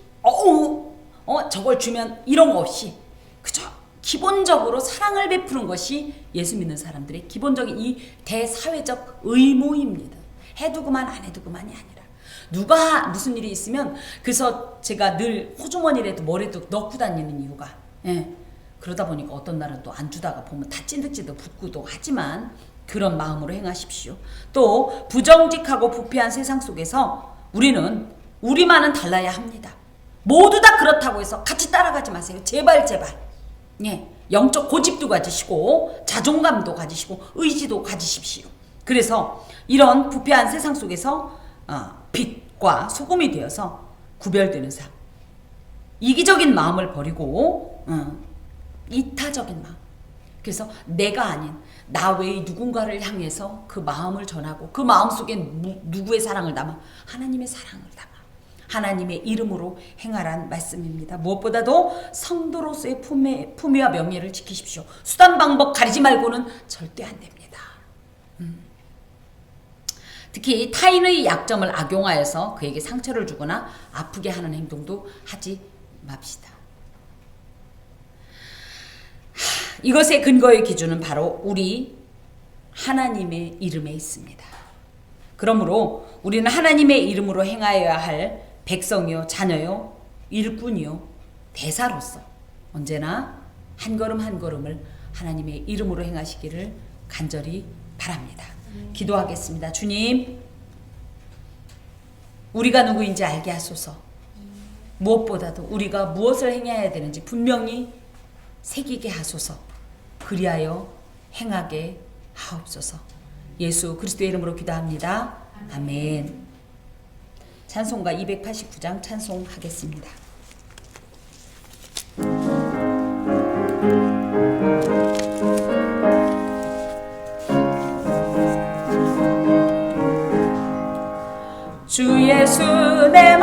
저걸 주면 이런 거 없이 그저 기본적으로 사랑을 베푸는 것이 예수 믿는 사람들의 기본적인 이 대사회적 의무입니다. 해두고만 안 해두고만이 아니라 누가 무슨 일이 있으면 그래서 제가 늘 호주머니라도 뭐라도 넣고 다니는 이유가 그러다 보니까 어떤 날은 또 안 주다가 보면 다 찐득찐득 붙고도 하지만 그런 마음으로 행하십시오. 또 부정직하고 부패한 세상 속에서 우리는 우리만은 달라야 합니다. 모두 다 그렇다고 해서 같이 따라가지 마세요. 제발. 영적 고집도 가지시고 자존감도 가지시고 의지도 가지십시오. 그래서 이런 부패한 세상 속에서 빛과 소금이 되어서 구별되는 삶. 이기적인 마음을 버리고 이타적인 마음. 그래서 내가 아닌 나 외의 누군가를 향해서 그 마음을 전하고 그 마음속에 누구의 사랑을 담아 하나님의 사랑을 담아 하나님의 이름으로 행하란 말씀입니다. 무엇보다도 성도로서의 품위와 명예를 지키십시오. 수단 방법 가리지 말고는 절대 안 됩니다. 특히 타인의 약점을 악용하여서 그에게 상처를 주거나 아프게 하는 행동도 하지 맙시다. 이것의 근거의 기준은 바로 우리 하나님의 이름에 있습니다. 그러므로 우리는 하나님의 이름으로 행하여야 할 백성이요, 자녀요, 일꾼이요, 대사로서 언제나 한 걸음 한 걸음을 하나님의 이름으로 행하시기를 간절히 바랍니다. 기도하겠습니다. 주님, 우리가 누구인지 알게 하소서. 무엇보다도 우리가 무엇을 행해야 되는지 분명히 새기게 하소서. 그리하여 행하게 하옵소서. 예수 그리스도의 이름으로 기도합니다. 아멘. 찬송가 289장 찬송하겠습니다. 주 예수 내